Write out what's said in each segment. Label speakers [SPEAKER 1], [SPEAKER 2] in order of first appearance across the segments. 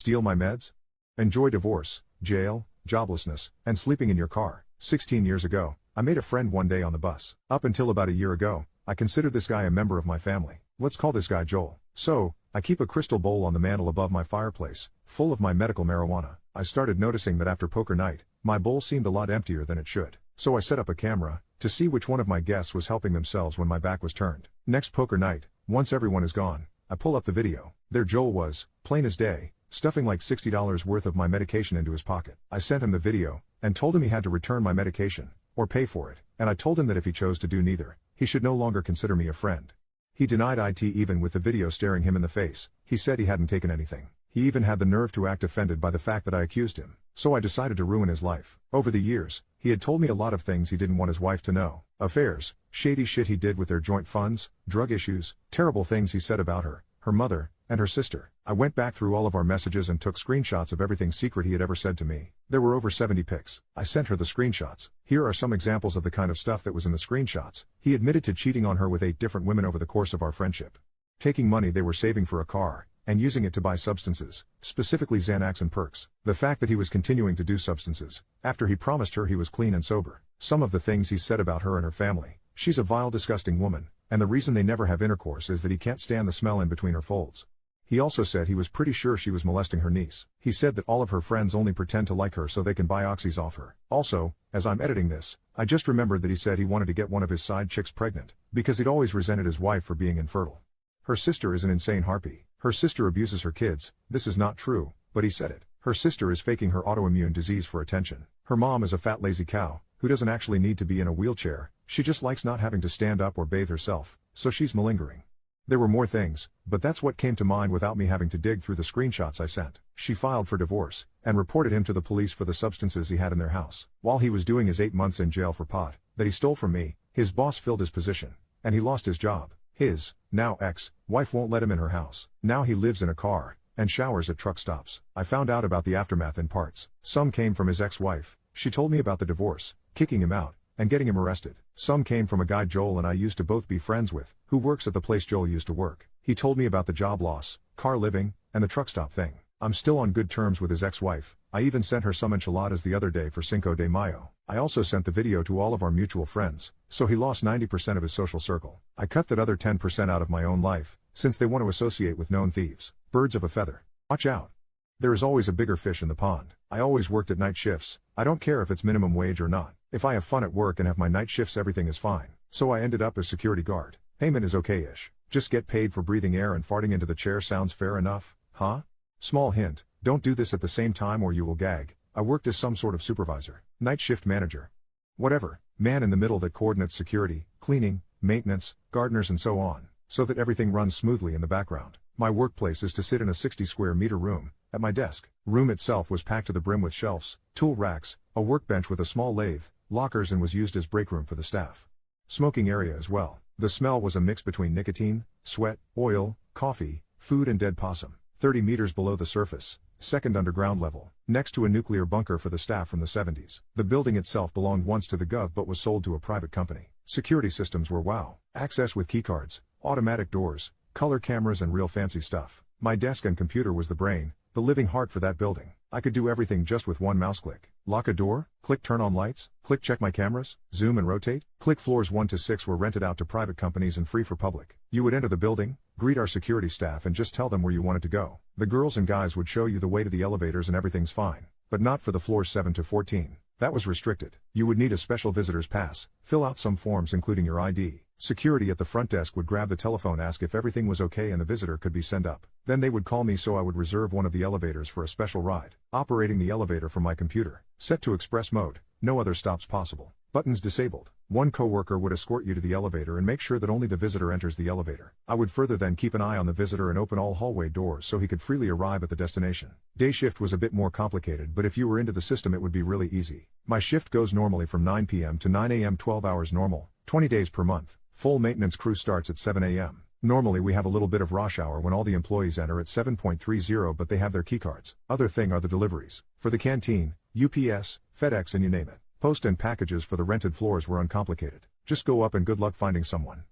[SPEAKER 1] Steal my meds? Enjoy divorce, jail, joblessness, and sleeping in your car. 16 years ago, I made a friend one day on the bus. Up until about a year ago, I considered this guy a member of my family. Let's call this guy Joel. So, I keep a crystal bowl on the mantle above my fireplace, full of my medical marijuana. I started noticing that after poker night, my bowl seemed a lot emptier than it should. So I set up a camera, to see which one of my guests was helping themselves when my back was turned. Next poker night, once everyone is gone, I pull up the video. There Joel was, plain as day, stuffing like $60 worth of my medication into his pocket. I sent him the video, and told him he had to return my medication, or pay for it, and I told him that if he chose to do neither, he should no longer consider me a friend. He denied it even with the video staring him in the face. He said he hadn't taken anything. He even had the nerve to act offended by the fact that I accused him. So I decided to ruin his life. Over the years, he had told me a lot of things he didn't want his wife to know. Affairs, shady shit he did with their joint funds, drug issues, terrible things he said about her, her mother, and her sister. I went back through all of our messages and took screenshots of everything secret he had ever said to me. There were over 70 pics. I sent her the screenshots. Here are some examples of the kind of stuff that was in the screenshots. He admitted to cheating on her with 8 different women over the course of our friendship. Taking money they were saving for a car, and using it to buy substances, specifically Xanax and perks. The fact that he was continuing to do substances, after he promised her he was clean and sober. Some of the things he said about her and her family. She's a vile, disgusting woman, and the reason they never have intercourse is that he can't stand the smell in between her folds. He also said he was pretty sure she was molesting her niece. He said that all of her friends only pretend to like her so they can buy oxys off her. Also, as I'm editing this, I just remembered that he said he wanted to get one of his side chicks pregnant, because he'd always resented his wife for being infertile. Her sister is an insane harpy. Her sister abuses her kids. This is not true, but he said it. Her sister is faking her autoimmune disease for attention. Her mom is a fat lazy cow, who doesn't actually need to be in a wheelchair, she just likes not having to stand up or bathe herself, so she's malingering. There were more things, but that's what came to mind without me having to dig through the screenshots I sent. She filed for divorce, and reported him to the police for the substances he had in their house. While he was doing his 8 months in jail for pot, that he stole from me, his boss filled his position, and he lost his job. His, now ex-wife won't let him in her house. Now he lives in a car, and showers at truck stops. I found out about the aftermath in parts. Some came from his ex-wife. She told me about the divorce, kicking him out, and getting him arrested. Some came from a guy Joel and I used to both be friends with, who works at the place Joel used to work. He told me about the job loss, car living, and the truck stop thing. I'm still on good terms with his ex-wife. I even sent her some enchiladas the other day for Cinco de Mayo. I also sent the video to all of our mutual friends, so he lost 90% of his social circle. I cut that other 10% out of my own life, since they want to associate with known thieves. Birds of a feather. Watch out. There is always a bigger fish in the pond. I always worked at night shifts. I don't care if it's minimum wage or not. If I have fun at work and have my night shifts, everything is fine. So I ended up as security guard. Payment is okay-ish. Just get paid for breathing air and farting into the chair. Sounds fair enough, huh? Small hint, don't do this at the same time or you will gag. I worked as some sort of supervisor, night shift manager. Whatever, man in the middle that coordinates security, cleaning, maintenance, gardeners and so on, so that everything runs smoothly in the background. My workplace is to sit in a 60 square meter room, at my desk. Room itself was packed to the brim with shelves, tool racks, a workbench with a small lathe, lockers, and was used as break room for the staff. Smoking area as well. The smell was a mix between nicotine, sweat, oil, coffee, food and dead possum. 30 meters below the surface, second underground level, next to a nuclear bunker for the staff from the 70s. The building itself belonged once to the Gov but was sold to a private company. Security systems were wow. Access with keycards, automatic doors, color cameras and real fancy stuff. My desk and computer was the brain, the living heart for that building. I could do everything just with one mouse click. Lock a door, click turn on lights, click check my cameras, zoom and rotate, click. Floors 1 to 6 were rented out to private companies and free for public. You would enter the building, greet our security staff and just tell them where you wanted to go. The girls and guys would show you the way to the elevators and everything's fine. But not for the floors 7 to 14. That was restricted. You would need a special visitor's pass, fill out some forms including your ID. Security at the front desk would grab the telephone, ask if everything was okay and the visitor could be sent up. Then they would call me so I would reserve one of the elevators for a special ride. Operating the elevator from my computer. Set to express mode. No other stops possible. Buttons disabled. One coworker would escort you to the elevator and make sure that only the visitor enters the elevator. I would further then keep an eye on the visitor and open all hallway doors so he could freely arrive at the destination. Day shift was a bit more complicated, but if you were into the system it would be really easy. My shift goes normally from 9 p.m. to 9 a.m. 12 hours normal, 20 days per month. Full maintenance crew starts at 7 a.m. Normally we have a little bit of rush hour when all the employees enter at 7:30, but they have their keycards. Other thing are the deliveries. For the canteen, UPS, FedEx and you name it. Post and packages for the rented floors were uncomplicated. Just go up and good luck finding someone.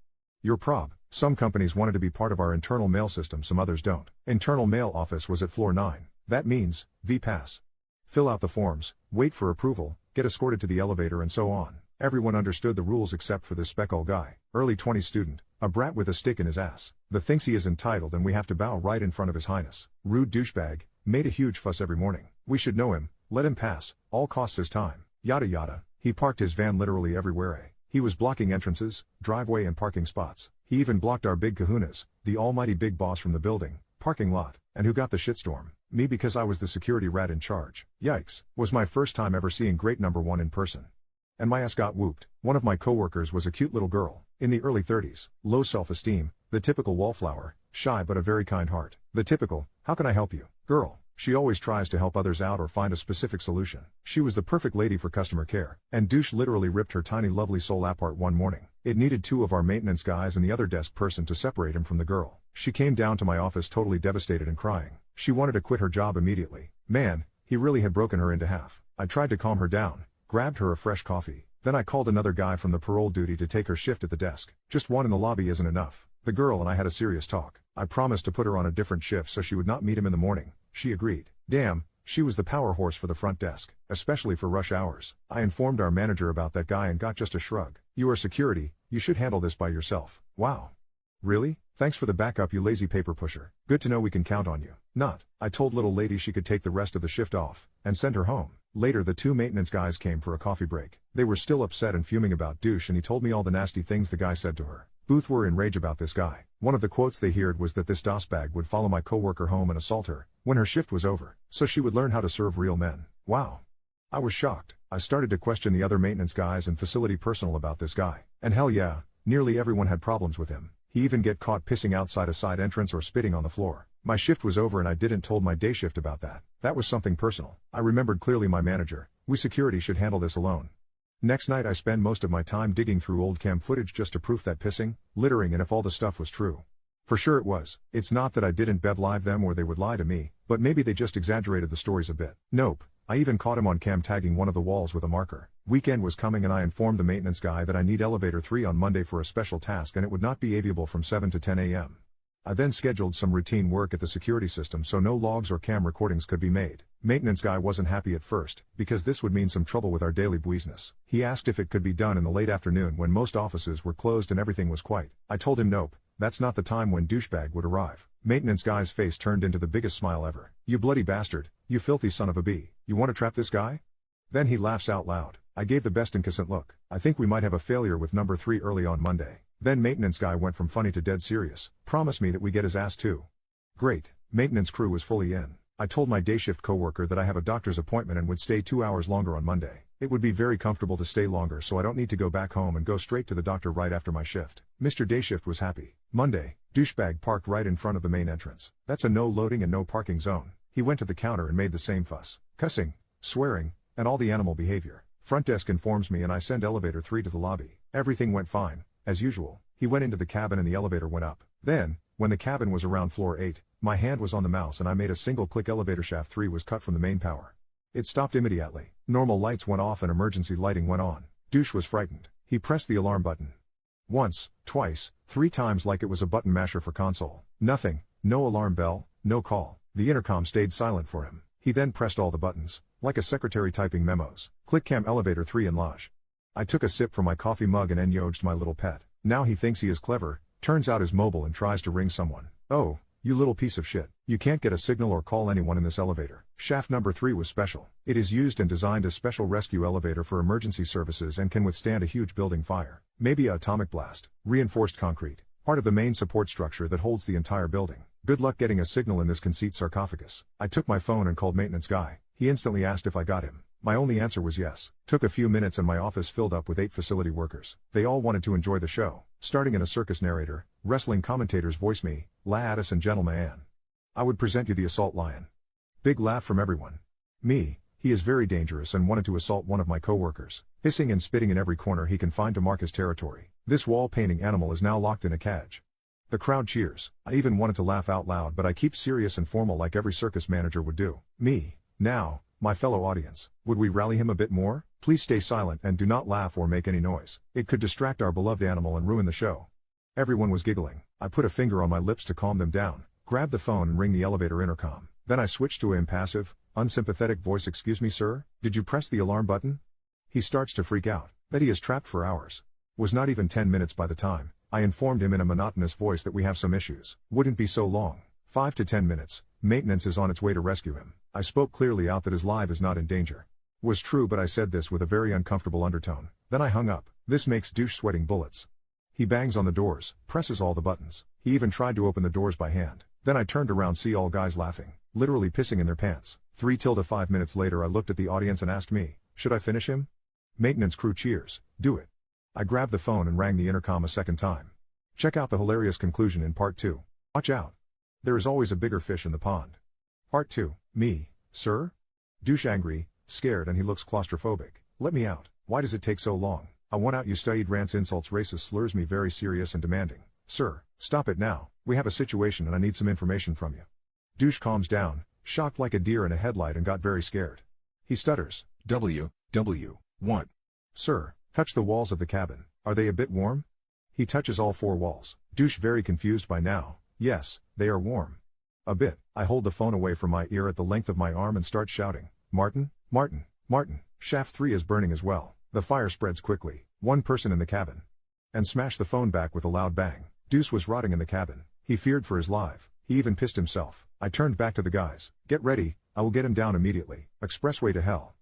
[SPEAKER 1] Your prob. Some companies wanted to be part of our internal mail system, some others don't. Internal mail office was at floor 9. That means, V-Pass. Fill out the forms, wait for approval, get escorted to the elevator and so on. Everyone understood the rules except for this speckle guy, early 20s student, a brat with a stick in his ass, that thinks he is entitled and we have to bow right in front of his highness. Rude douchebag, made a huge fuss every morning. We should know him, let him pass, all costs his time. Yada yada. He parked his van literally everywhere. He was blocking entrances, driveway and parking spots. He even blocked our big kahunas, the almighty big boss from the building, parking lot, and who got the shitstorm? Me, because I was the security rat in charge. Yikes, was my first time ever seeing great number one in person. And my ass got whooped. One of my coworkers was a cute little girl, in the early 30s, low self-esteem, the typical wallflower, shy but a very kind heart. The typical, how can I help you, girl? She always tries to help others out or find a specific solution. She was the perfect lady for customer care, and douche literally ripped her tiny lovely soul apart one morning. It needed two of our maintenance guys and the other desk person to separate him from the girl. She came down to my office totally devastated and crying. She wanted to quit her job immediately. Man, he really had broken her into half. I tried to calm her down, grabbed her a fresh coffee. Then I called another guy from the parole duty to take her shift at the desk. Just one in the lobby isn't enough. The girl and I had a serious talk. I promised to put her on a different shift so she would not meet him in the morning. She agreed. Damn, she was the power horse for the front desk, especially for rush hours. I informed our manager about that guy and got just a shrug. You are security, you should handle this by yourself. Wow. Really? Thanks for the backup, you lazy paper pusher. Good to know we can count on you. Not. I told little lady she could take the rest of the shift off, and send her home. Later the two maintenance guys came for a coffee break. They were still upset and fuming about douche, and he told me all the nasty things the guy said to her. Both were in rage about this guy. One of the quotes they heard was that this DOS bag would follow my coworker home and assault her when her shift was over, so she would learn how to serve real men. Wow. I was shocked. I started to question the other maintenance guys and facility personnel about this guy. And hell yeah, nearly everyone had problems with him. He even get caught pissing outside a side entrance or spitting on the floor. My shift was over and I didn't told my day shift about that. That was something personal. I remembered clearly my manager. We security should handle this alone. Next night I spend most of my time digging through old cam footage just to proof that pissing, littering and if all the stuff was true. For sure it was. It's not that I didn't bev live them or they would lie to me, but maybe they just exaggerated the stories a bit. Nope. I even caught him on cam tagging one of the walls with a marker. Weekend was coming and I informed the maintenance guy that I need elevator 3 on Monday for a special task and it would not be aviable from 7 to 10 a.m. I then scheduled some routine work at the security system so no logs or cam recordings could be made. Maintenance guy wasn't happy at first, because this would mean some trouble with our daily business. He asked if it could be done in the late afternoon when most offices were closed and everything was quiet. I told him nope, that's not the time when douchebag would arrive. Maintenance guy's face turned into the biggest smile ever. You bloody bastard, you filthy son of a bee, you want to trap this guy? Then he laughs out loud. I gave the best incessant look. I think we might have a failure with number 3 early on Monday. Then maintenance guy went from funny to dead serious. Promise me that we get his ass too. Great. Maintenance crew was fully in. I told my day shift coworker that I have a doctor's appointment and would stay 2 hours longer on Monday. It would be very comfortable to stay longer so I don't need to go back home and go straight to the doctor right after my shift. Mr. Day Shift was happy. Monday, douchebag parked right in front of the main entrance. That's a no loading and no parking zone. He went to the counter and made the same fuss. Cussing, swearing, and all the animal behavior. Front desk informs me and I send elevator 3 to the lobby. Everything went fine, as usual. He went into the cabin and the elevator went up. Then, when the cabin was around floor 8, my hand was on the mouse and I made a single click. Elevator shaft 3 was cut from the main power. It stopped immediately. Normal lights went off and emergency lighting went on. Douche was frightened. He pressed the alarm button. Once, twice, 3 times like it was a button masher for console. Nothing, no alarm bell, no call. The intercom stayed silent for him. He then pressed all the buttons, like a secretary typing memos. Click cam elevator 3 and lodge. I took a sip from my coffee mug and encouraged my little pet. Now he thinks he is clever, turns out is mobile and tries to ring someone. Oh, you little piece of shit. You can't get a signal or call anyone in this elevator. Shaft number 3 was special. It is used and designed as special rescue elevator for emergency services and can withstand a huge building fire. Maybe a atomic blast. Reinforced concrete. Part of the main support structure that holds the entire building. Good luck getting a signal in this conceit sarcophagus. I took my phone and called maintenance guy. He instantly asked if I got him. My only answer was yes. Took a few minutes and my office filled up with 8 facility workers. They all wanted to enjoy the show. Starting in a circus narrator, wrestling commentators voice me, ladies and gentlemen. I would present you the assault lion. Big laugh from everyone. Me, he is very dangerous and wanted to assault one of my coworkers. Hissing and spitting in every corner he can find to mark his territory. This wall painting animal is now locked in a cage. The crowd cheers. I even wanted to laugh out loud but I keep serious and formal like every circus manager would do. Me, now, my fellow audience, would we rally him a bit more? Please stay silent and do not laugh or make any noise. It could distract our beloved animal and ruin the show. Everyone was giggling. I put a finger on my lips to calm them down, grabbed the phone and ring the elevator intercom. Then I switched to an impassive, unsympathetic voice. Excuse me, sir, did you press the alarm button? He starts to freak out, that he is trapped for hours. Was not even 10 minutes by the time. I informed him in a monotonous voice that we have some issues. Wouldn't be so long. 5 to 10 minutes. Maintenance is on its way to rescue him. I spoke clearly out that his life is not in danger. Was true, but I said this with a very uncomfortable undertone. Then I hung up. This makes douche sweating bullets. He bangs on the doors, presses all the buttons. He even tried to open the doors by hand. Then I turned around, see all guys laughing, literally pissing in their pants. 3 to 5 minutes later I looked at the audience and asked me, should I finish him? Maintenance crew cheers, do it. I grabbed the phone and rang the intercom a second time. Check out the hilarious conclusion in part 2. Watch out. There is always a bigger fish in the pond. Part 2. Me, sir? Douche angry, scared, and he looks claustrophobic. Let me out. Why does it take so long? I want out. You studied rants, insults, racist slurs me, very serious and demanding. Sir, stop it now. We have a situation and I need some information from you. Douche calms down, shocked like a deer in a headlight, and got very scared. He stutters. What? Sir, touch the walls of the cabin. Are they a bit warm? He touches all 4 walls. Douche very confused by now. Yes, they are warm. A bit. I hold the phone away from my ear at the length of my arm and start shouting. Martin, Martin, Martin. Shaft 3 is burning as well. The fire spreads quickly. 1 person in the cabin. And smash the phone back with a loud bang. Deuce was rotting in the cabin. He feared for his life. He even pissed himself. I turned back to the guys. Get ready, I will get him down immediately. Expressway to hell.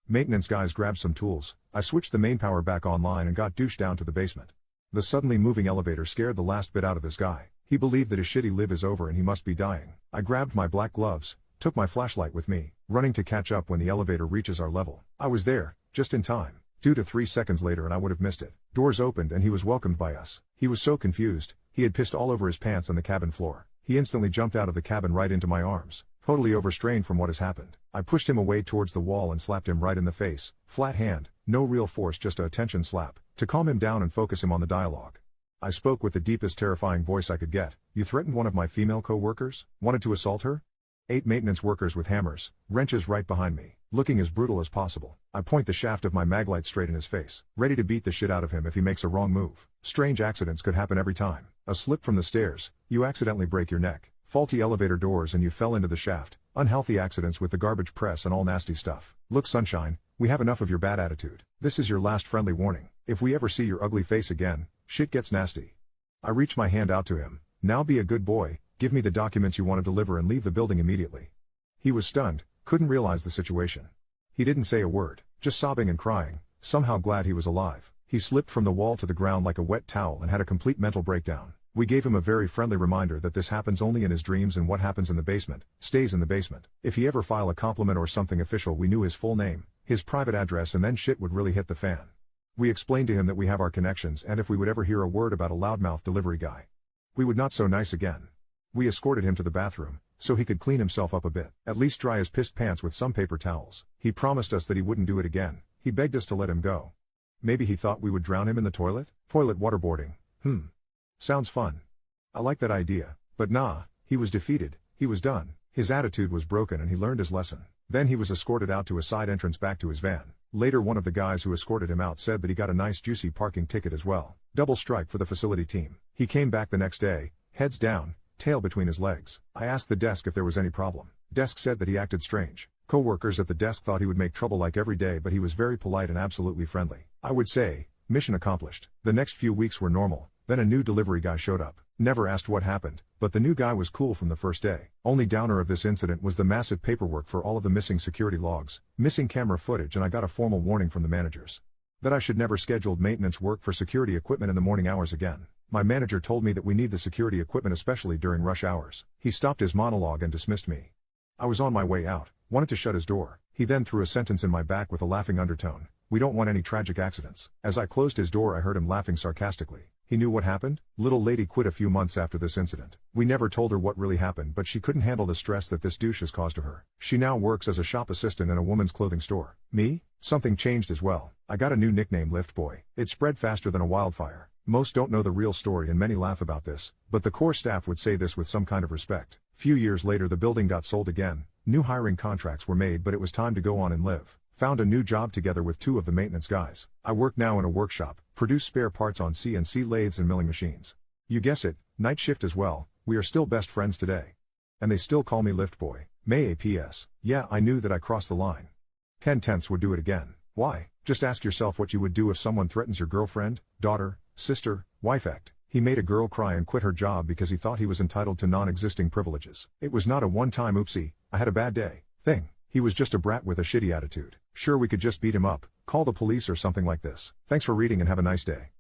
[SPEAKER 1] Maintenance guys grabbed some tools. I switched the main power back online and got Douche down to the basement. The suddenly moving elevator scared the last bit out of this guy. He believed that his shitty live is over and he must be dying. I grabbed my black gloves, took my flashlight with me, running to catch up when the elevator reaches our level. I was there, just in time. 2 to 3 seconds later and I would have missed it. Doors opened and he was welcomed by us. He was so confused, he had pissed all over his pants on the cabin floor. He instantly jumped out of the cabin right into my arms, totally overstrained from what has happened. I pushed him away towards the wall and slapped him right in the face, flat hand, no real force, just a attention slap, to calm him down and focus him on the dialogue. I spoke with the deepest terrifying voice I could get. You threatened one of my female co-workers? Wanted to assault her? 8 maintenance workers with hammers, wrenches right behind me, looking as brutal as possible. I point the shaft of my maglite straight in his face, ready to beat the shit out of him if he makes a wrong move. Strange accidents could happen every time. A slip from the stairs, you accidentally break your neck. Faulty elevator doors and you fell into the shaft. Unhealthy accidents with the garbage press and all nasty stuff. Look, sunshine, we have enough of your bad attitude. This is your last friendly warning. If we ever see your ugly face again, shit gets nasty. I reach my hand out to him. Now be a good boy, give me the documents you want to deliver and leave the building immediately. He was stunned, couldn't realize the situation. He didn't say a word, just sobbing and crying, somehow glad he was alive. He slipped from the wall to the ground like a wet towel and had a complete mental breakdown. We gave him a very friendly reminder that this happens only in his dreams and what happens in the basement, stays in the basement. If he ever file a compliment or something official, we knew his full name, his private address, and then shit would really hit the fan. We explained to him that we have our connections and if we would ever hear a word about a loudmouth delivery guy, we would not so nice again. We escorted him to the bathroom, so he could clean himself up a bit, at least dry his pissed pants with some paper towels. He promised us that he wouldn't do it again. He begged us to let him go. Maybe he thought we would drown him in the toilet? Toilet waterboarding. Sounds fun. I like that idea, but nah, he was defeated, he was done. His attitude was broken and he learned his lesson. Then he was escorted out to a side entrance back to his van. Later one of the guys who escorted him out said that he got a nice juicy parking ticket as well. Double strike for the facility team. He came back the next day, heads down, tail between his legs. I asked the desk if there was any problem. Desk said that he acted strange. Co-workers at the desk thought he would make trouble like every day, but he was very polite and absolutely friendly. I would say, mission accomplished. The next few weeks were normal. Then a new delivery guy showed up. Never asked what happened, but the new guy was cool from the first day. Only downer of this incident was the massive paperwork for all of the missing security logs, missing camera footage, and I got a formal warning from the managers that I should never schedule maintenance work for security equipment in the morning hours again. My manager told me that we need the security equipment especially during rush hours. He stopped his monologue and dismissed me. I was on my way out, wanted to shut his door. He then threw a sentence in my back with a laughing undertone. We don't want any tragic accidents. As I closed his door I heard him laughing sarcastically. He knew what happened? Little lady quit a few months after this incident. We never told her what really happened, but she couldn't handle the stress that this douche has caused to her. She now works as a shop assistant in a woman's clothing store. Me? Something changed as well. I got a new nickname, Lift Boy. It spread faster than a wildfire. Most don't know the real story and many laugh about this, but the core staff would say this with some kind of respect. Few years later the building got sold again. New hiring contracts were made, but it was time to go on and live. Found a new job together with 2 of the maintenance guys. I work now in a workshop, produce spare parts on CNC lathes and milling machines. You guess it, night shift as well. We are still best friends today. And they still call me Lift Boy. May APS. Yeah, I knew that I crossed the line. 10/10 would do it again. Why? Just ask yourself what you would do if someone threatens your girlfriend, daughter, sister, wife. He made a girl cry and quit her job because he thought he was entitled to non-existing privileges. It was not a one-time oopsie, I had a bad day thing. He was just a brat with a shitty attitude. Sure, we could just beat him up, call the police or something like this. Thanks for reading and have a nice day.